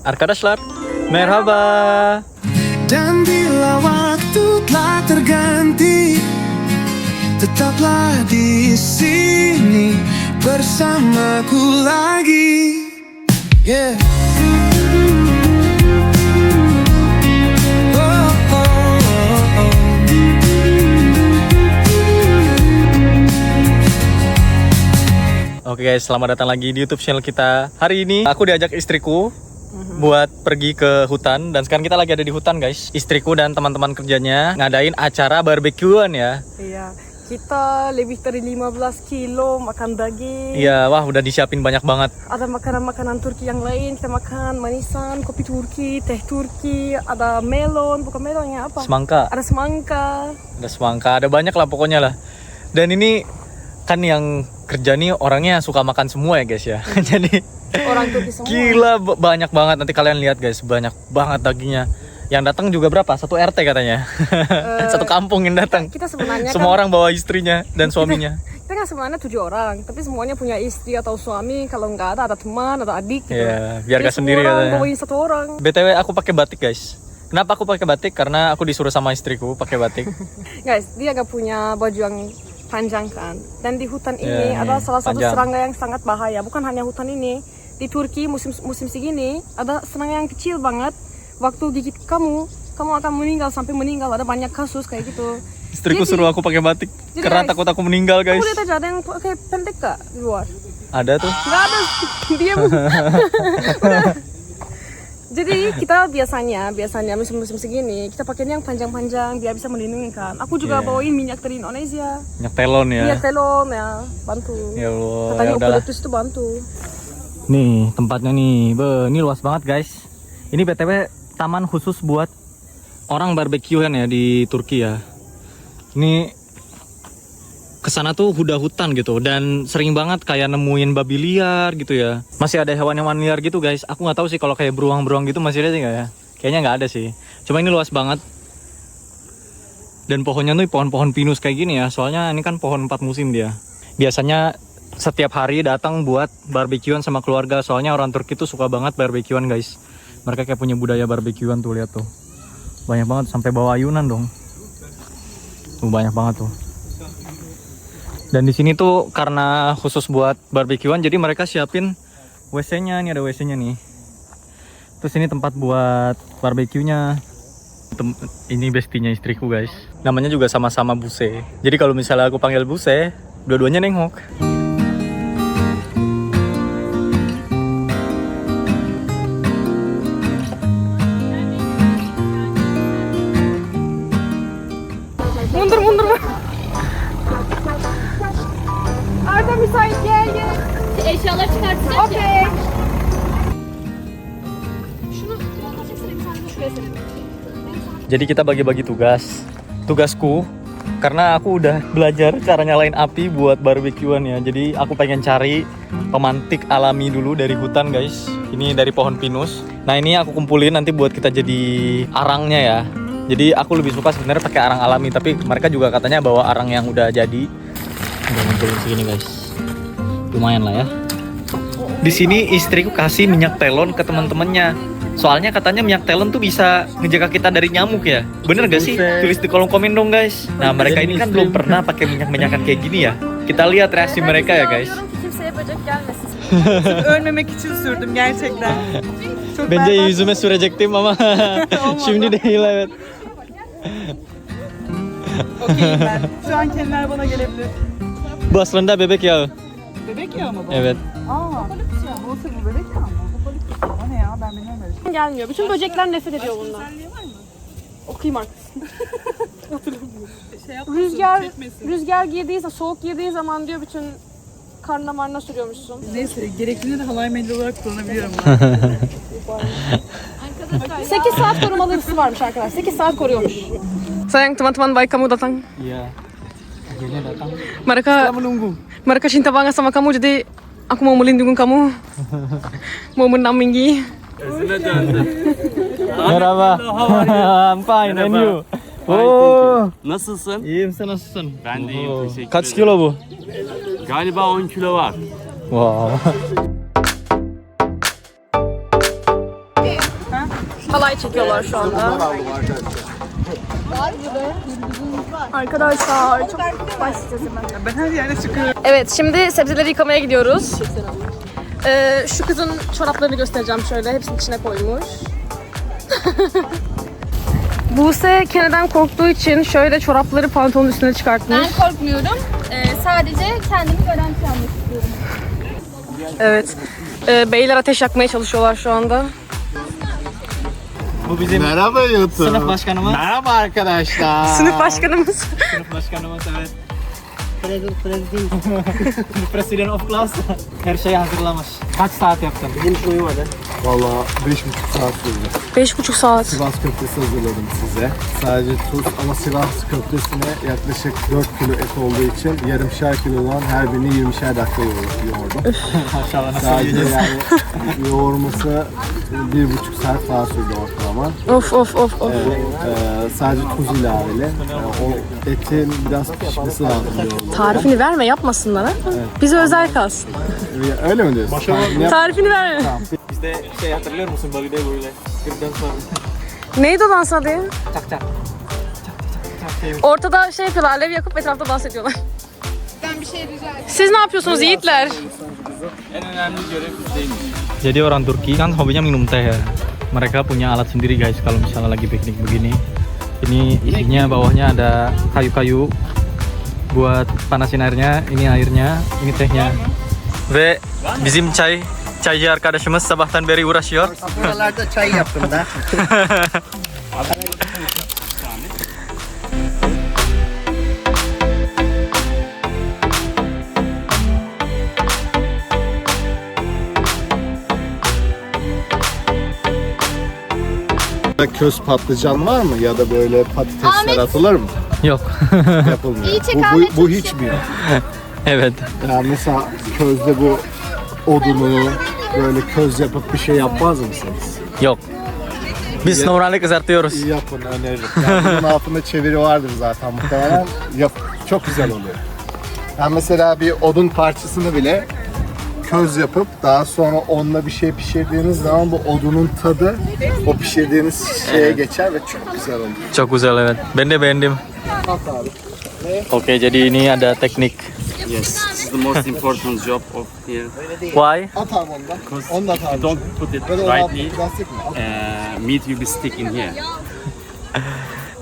Arkadaşlar, merhaba. Dan bila waktu telah terganti, tetaplah di sini bersamaku lagi. Yeah. Oh, oh, oh, oh. Oke guys, selamat datang lagi di YouTube channel kita. Hari ini aku diajak istriku buat pergi ke hutan. Dan sekarang kita lagi ada di hutan guys. Istriku dan teman-teman kerjanya ngadain acara barbekyuan ya. Iya, kita lebih dari 15 kilo makan daging. Iya, wah udah disiapin banyak banget. Ada makanan-makanan Turki yang lain. Kita makan manisan, kopi Turki, teh Turki. Ada melon, bukan melonnya apa? Semangka. Ada semangka. Ada semangka, ada banyak lah pokoknya lah. Dan ini kan yang kerja nih orangnya suka makan semua ya guys ya. Jadi Orang Turki semua. gila banyak banget, nanti kalian lihat guys, banyak banget dagingnya. Yang datang juga berapa? Satu RT katanya. Satu kampung yang datang. Kita sebenarnya Semua kan, orang bawa istrinya dan suaminya. kita kan sebenarnya 7 orang, tapi semuanya punya istri atau suami. Kalau nggak ada teman, ada adik gitu. Iya, biar Jadi gak sendiri semua orang katanya. bawain satu orang. BTW aku pakai batik guys. Kenapa aku pakai batik? Karena aku disuruh sama istriku pakai batik. Guys, dia gak punya baju yang panjang kan. Dan di hutan ini Ya, ada salah satu panjang. serangga yang sangat bahaya. Bukan hanya hutan ini. Di Turki musim segini ada serangga yang kecil banget. Waktu gigit kamu akan meninggal sampai meninggal. Ada banyak kasus kayak gitu. Istriku Jadi- suruh aku pakai batik Jadi, karena guys, takut aku meninggal guys. Kamu lihat aja ada yang pakai pendek gak di luar? Ada tuh. Gak ada. Diam. Udah. Jadi kita biasanya musim segini kita pakai yang panjang-panjang biar bisa melindungi kan. Aku juga Iya. bawain minyak dari Indonesia. Minyak telon ya. Minyak telon ya, bantu. Ya Allah, Katanya ya udahlah. eukaliptus itu bantu. Nih tempatnya nih, ini luas banget guys. Ini BTW taman khusus buat orang barbekyuan ya di Turki ya. Ini kesana tuh udah hutan gitu dan sering banget kayak nemuin babi liar gitu ya. Masih ada hewan-hewan liar gitu guys. Aku nggak tahu sih kalau kayak beruang-beruang gitu masih ada sih nggak ya? Kayaknya nggak ada sih. Cuma ini luas banget. Dan pohonnya tuh pohon-pohon pinus kayak gini ya. Soalnya ini kan pohon 4 musim dia. Biasanya setiap hari datang buat barbekyuan sama keluarga. Soalnya orang Turki tuh suka banget barbekyuan guys. Mereka kayak punya budaya barbekyuan tuh, lihat tuh. Banyak banget sampai bawa ayunan dong. Tuh banyak banget tuh. Dan di sini tuh karena khusus buat barbekyuan, jadi mereka siapin WC-nya. Ini ada WC-nya nih. Terus ini tempat buat barbekyunya. Ini bestinya istriku guys. Namanya juga sama-sama Buse. Jadi kalau misalnya aku panggil Buse, dua-duanya nengok. Mundur. Arda müsait gel. Eşyaları çıkartacağız ya. Okey. Şunu kulağına çeksene bir tane de şuraya senin. Jadi kita bagi-bagi tugas. Tugasku, karena aku udah belajar cara nyalain api buat barbekyuan ya. Jadi aku pengen cari pemantik alami dulu dari hutan guys. Ini dari pohon pinus. Nah ini aku kumpulin nanti buat kita jadi arangnya ya. Jadi aku lebih suka sebenarnya pakai arang alami. Tapi mereka juga katanya bawa arang yang udah jadi. Udah ngumpulin segini guys. Lumayan lah ya. Di sini istriku kasih minyak telon ke teman-temannya. Soalnya katanya minyak telon tuh bisa ngejaga kita dari nyamuk ya. Bener gak sih? Tulis di kolom komen dong guys. Nah mereka ini kan belum pernah pakai minyak-minyakan kayak gini ya. Kita lihat reaksi mereka ya guys. Diyorum ki kimseye böcek gelmesin. Ölmemek için sürdüm gerçekten. Çok Bence berbat. yüzüme sürecektim ama şimdi değil evet. Okeyim ben. Şu an kendiler bana gelebilir. Bu aslında bebek yağı. Bebek yağı mı bu? Evet. Aa, Hopolipus yağı. Nasıl bu bebek yağı mı? Hopolipus yağı. O ne ya? Ben bilmiyorum öyle şey. Gelmiyor. Bütün böcekler nefret ediyor bundan. Okuyayım arkasını. Şey Rüzgar girdiği zaman, soğuk girdiği zaman diyor bütün karnına marna sürüyormuşsun. Neyse gerektiğinde de halay mendili olarak kullanabiliyorum. 8 saat korumalı ısı varmış arkadaşlar. 8 saat koruyormuş. Sayang teman-teman baik kamu datang. Iya. Akhirnya datang. Mereka Menunggu. mereka cinta banget sama kamu jadi aku mau melindungi kamu. Mau mendampingi. Merhaba. I'm fine and you? Fine, Oo. Nasılsın? İyiyim, sen nasılsın? Ben de iyiyim, teşekkür Kaç ederim. kilo bu? Galiba 10 kilo var. Wow. Halay çekiyorlar şu anda. Arkadaşlar çok başlayacağız hemen. Ben her yerde çıkıyorum. Evet, şimdi sebzeleri yıkamaya gidiyoruz. Şu kızın çoraplarını göstereceğim şöyle. Hepsini içine koymuş. Buse Kene'den korktuğu için şöyle çorapları pantolonun üstüne çıkartmış. Ben korkmuyorum. Sadece kendimi garanti almak istiyorum. Evet. Beyler ateş yakmaya çalışıyorlar şu anda. Bu bizim Merhaba YouTube. sınıf başkanımız. Merhaba arkadaşlar. Sınıf başkanımız. Sınıf başkanımız evet. Presiden of class. Her şeyi hazırlamış. Kaç saat yaptın? Valla 5,5 saat sürdü. 5,5 saat. Sivas köftesi hazırladım size. Sadece tuz ama Sivas köftesine yaklaşık 4 kilo et olduğu için yarımşar kilodan her birini 20'şer dakika yoğurdum. Maşallah nasıl Sadece yiyeceğiz? yani yoğurması 1,5 saat falan sürdü ortalama. Of. Sadece tuz ilaveli. O etin biraz pişmesi lazım yoğurdu. Tarifini verme, yapmasınlar ha. Bize özel kalsın. Öyle mi diyorsun? Tarifini verme. Biz de şey hatırlıyor musun böyle böyle kırdan sonra Neydi o dans adı? çak çak. Ortada şey yapıyorlar, alev yakıp etrafta dans ediyorlar. Ben bir şey rica edeyim. Siz ne yapıyorsunuz yiğitler? En önemli görev bizdeymiş. Jadi orang Turki kan hobinya minum teh ya. Mereka punya alat sendiri guys kalau misalnya lagi piknik begini. Ini isinya bawahnya ada kayu-kayu buat panasin airnya. Ini airnya, ini tehnya. Ve bizim çaycı arkadaşımız sabahtan beri uğraşıyor. Buralarda çay yaptım da. Köz patlıcan var mı ya da böyle patatesler atılır mı? Yok. Yapılmıyor. İyi çek Bu Ahmet, çok hiç mi yok? Evet. Yani mesela közde bu odunu böyle köz yapıp bir şey yapmaz mısınız? Yok. Biz normalde kızartıyoruz. Yapın öneririm. Yani bunun altında çeviri vardır zaten muhtemelen. Yap, çok güzel oluyor. Yani mesela bir odun parçasını bile köz yapıp daha sonra onunla bir şey pişirdiğiniz zaman bu odunun tadı o pişirdiğiniz şeye geçer ve çok güzel oluyor. Çok güzel evet. Ben de beğendim. At abi. Oke, jadi ini ada teknik. Yes, this is the most important job of here. Why? At abi ondan. Onu da at abi. Don't put it Ya da onu at, rightly. plastik mi? At. Meat will be stick in here.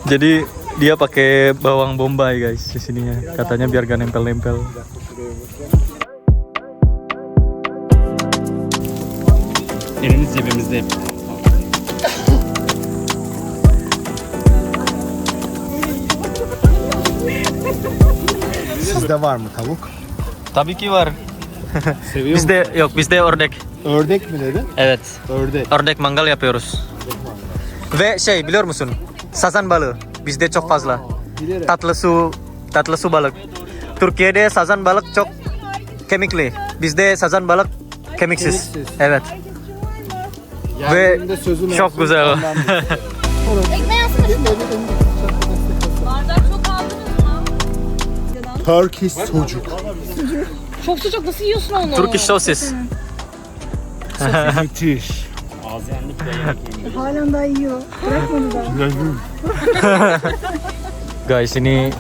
Jadi dia pakai bawang bombay guys di sininya. Katanya biar gak nempel-nempel. Elimiz cebimizde. Sizde var mı tavuk? Tabii ki var. Seviyor musun? Bizde yok, bizde ördek. Ördek mi dedin? Evet. Ördek. Ördek mangal yapıyoruz. Ve şey biliyor musun? Sazan balığı. Bizde çok fazla. Bilerek. Tatlı su balık. Türkiye'de sazan balık çok kemikli. Bizde sazan balık kemiksiz. Kemiksiz. Evet. Geldiğimde sözüm çok olsun, güzel. ondan da- Ekmeği alsana şunu. Bardak çok aldınız mı? Turkish sucuk. Çok sıcak, nasıl yiyorsun onu? Turkish sosis. Müthiş. Halen daha yiyor. Bırakmadı da. Guys, ini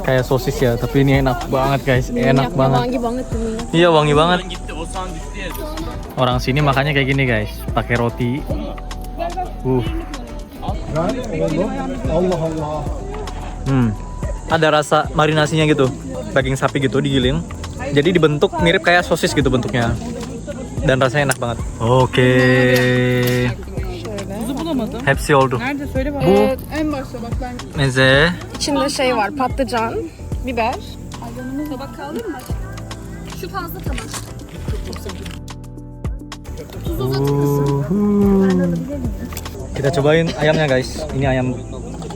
kayak sosis ya, tapi ini enak banget guys. Enak banget. Wangi banget ini. Iya, wangi banget. Gitti o soğan düştü ya. Orang sini makannya kayak gini guys, pakai roti. Allah Allah. Ada rasa marinasinya gitu, daging sapi gitu digiling. Jadi dibentuk mirip kayak sosis gitu bentuknya. Dan rasanya enak banget. Oke. Kuzu bulamadım. Hepsi oldu. Nerede söyle bak. Bu En başta bak ben. meze. İçinde şey var, patlıcan, biber. Tabak kaldı mı? Şu fazla tabak. Kita cobain ayamnya guys. Ini ayam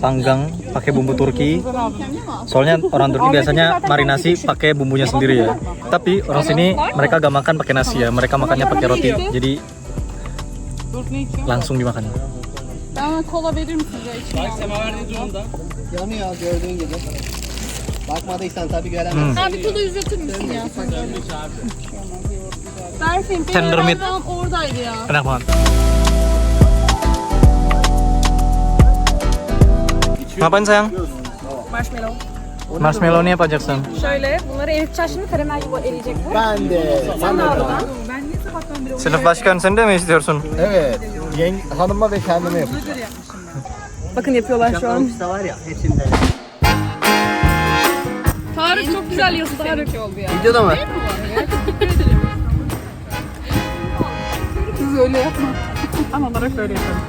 panggang pakai bumbu Turki. Soalnya orang Turki biasanya marinasi pakai bumbunya sendiri ya. Tapi orang sini mereka gak makan pakai nasi ya. Mereka makannya pakai roti. Jadi Dur ne içiyor? langsung dimakan. Bana kola verir misiniz ya içine? Yanıyor gördüğün gibi. Bakmadıysan tabii göremezsin. Abi kola uzatır mısın ya? Berfin Tender meat. oradaydı ya. Enak banget. Ngapain sayang? Marshmallow. Marshmallow ne yapacaksın? Şöyle bunları eriteceğiz şimdi karamel gibi eriyecek bu. Ben de. Sen de oradan. Sınıf başkanı sen de mi istiyorsun? Evet. Hanıma ve kendime yapacağım. Bakın yapıyorlar şu an. Usta var ya hepsinde. Tarık çok güzel yiyorsun Tarık. Oldu ya. Videoda mı? Kız öyle yapma. Tam olarak öyle yapalım.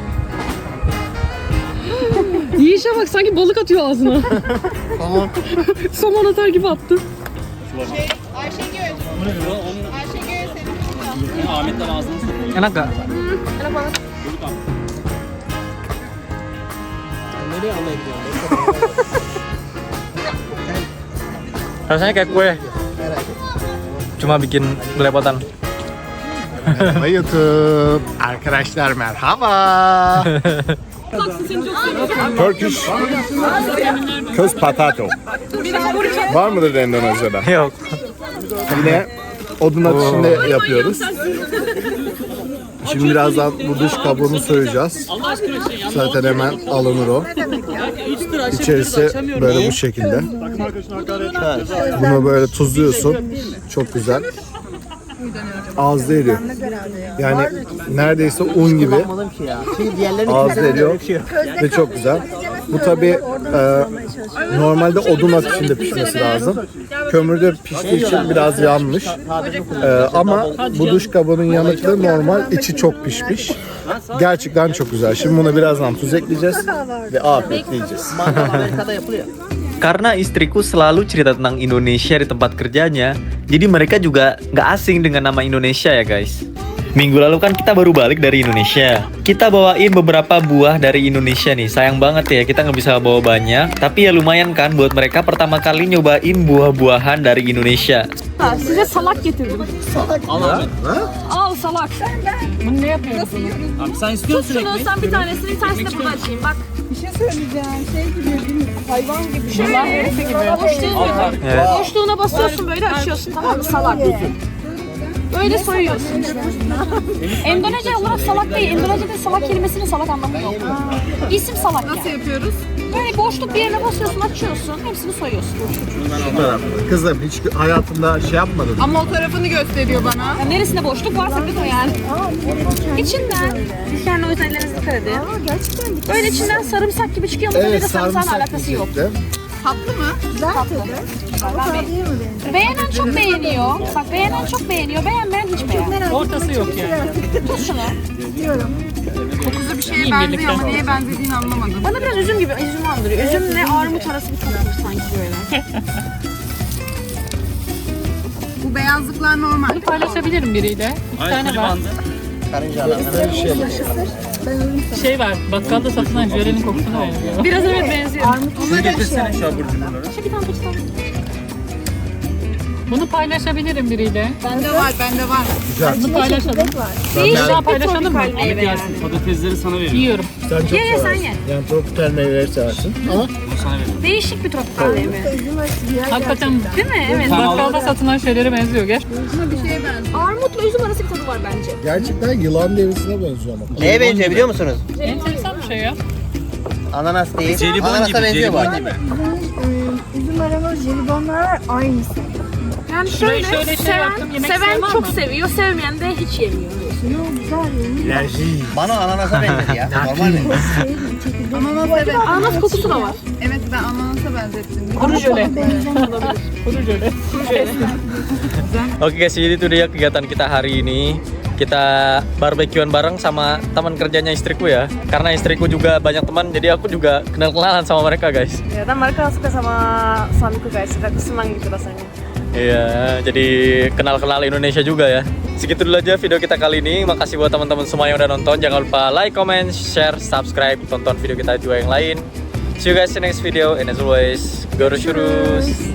Yiyişe bak sanki balık atıyor ağzına. Tamam. Somon atar gibi attı. Ahmet'ten ağzını sokuyor. Enak gak? Enak banget. Nereye almaya gidiyorsun? Rasanya kayak kue. Cuma bikin belepotan. Merhaba YouTube. Arkadaşlar merhaba. Turkish köz patato. Var mıdır Endonezya'da? Yok. Yine odun ateşinde yapıyoruz. Şimdi birazdan bu dış kabuğunu soyacağız. Zaten hemen alınır o. İçerisi böyle bu şekilde. Bunu böyle tuzluyorsun. Çok güzel. Ağızda eriyor. Yani neredeyse un gibi Anlamadım ki ya. Şimdi diğerlerini ağızda eriyor ve çok güzel. Bu tabi normalde odun ateşinde pişmesi lazım. Kömürde piştiği için biraz yanmış. Ama bu dış kabuğunun yanıklığı normal, içi çok pişmiş. Gerçekten çok güzel. Şimdi buna birazdan tuz ekleyeceğiz ve afiyetle yiyeceğiz. mangal Amerika'da yapılıyor. Karena istriku selalu cerita tentang Indonesia di tempat kerjanya, jadi mereka juga nggak asing dengan nama Indonesia ya guys. Minggu lalu kan kita baru balik dari Indonesia. Kita bawain beberapa buah dari Indonesia nih. Sayang banget ya kita nggak bisa bawa banyak. Tapi ya lumayan kan buat mereka pertama kali nyobain buah-buahan dari Indonesia. Size salak getirdim. Al Ahmet. Al salak. Bunu ne yapıyorsun? Abi sen istiyor musun Şunu ekmeği? sen bir tanesini, bir tanesini de burada açayım. Bak. Bir şey söyleyeceğim. Şey gibi değil mi? Hayvan gibi. Şöyle. Boşluğuna basıyorsun böyle açıyorsun tamam mı? Salak. Böyle soyuyorsun. Endonezya olarak salak değil. Endonezya'da salak kelimesinin salak anlamı yok. İsim salak Nasıl yani. yapıyoruz? Böyle boşluk bir yerine basıyorsun, açıyorsun. Hepsini soyuyorsun. Kızım hiç hayatımda şey yapmadın. Ama o tarafını gösteriyor bana. Yani neresinde boşluk varsa bir o yani. İçinden. Yani o yüzden ellerinize dikkat edin. Böyle içinden sarımsak gibi çıkıyor ama evet, sarımsağın alakası yok. Tatlı mı? Beğenen çok beğeniyor. Bak beğenen çok beğeniyor. Beğenmeyen hiç beğenmiyor. Ortası yok yani. Tut şunu. Kokusu bir şeye benziyor ama neye benzediğini anlamadım. Bana biraz üzüm gibi, üzüm andırıyor. Üzümle armut arası bir tadı var sanki böyle. Bu beyazlıklar normal. Bunu paylaşabilirim biriyle. Bir tane var. Karınca alan. Şey var, bakkalda satılan jölenin kokusuna benziyor. Biraz evet benziyor. Şunu getirsene şu abur cuburları. Bir tane tutsam. Bunu paylaşabilirim biriyle. Bende var, bende var. Bunu paylaşalım. Değişik paylaşalım mı? tropikal meyve yani. Patatesleri sana veriyorum. Yiyorum. Sen çok Ye ye sen seversin. ye. Yani tropikal meyveleri seversin. Ama Bunu sana veriyorum. Değişik bir tropikal meyve. Hakikaten Değil mi? Evet. bakkalda satılan şeylere benziyor. Gel. Armutla üzüm arası bir tadı var bence. gerçekten yılan derisine benziyor ama. Neye benziyor biliyor musunuz? Enteresan bir şey ya. Ananas değil. Jelibon Ananasa gibi, benziyor bu. jelibon gibi. Üzüm arama jelibonlar var aynısı. Yani Şöyle şöyle, şey seven, yaptım, yemek seven isteyen var çok mı? seviyor, sevmeyen de hiç yemiyor. Bana ananasa benzedi ya. Normal mi? Ananas evet. Ananas kokusu da var. Evet ben ananasa benzettim. Kuru jöle. Kuru jöle. Oke guys, jadi itu dia kegiatan kita hari ini. Kita barbekyuan bareng sama teman kerjanya istriku ya. Karena istriku juga banyak teman, jadi aku juga kenal-kenalan sama mereka guys. Ya, dan mereka suka sama suamiku guys, aku senang gitu rasanya. Iya, jadi kenal-kenal Indonesia juga ya. Segitu dulu aja video kita kali ini. Makasih buat teman-teman semua yang udah nonton. Jangan lupa like, comment, share, subscribe, tonton video kita juga yang lain. See you guys in the next video, and as always, görüşürüz.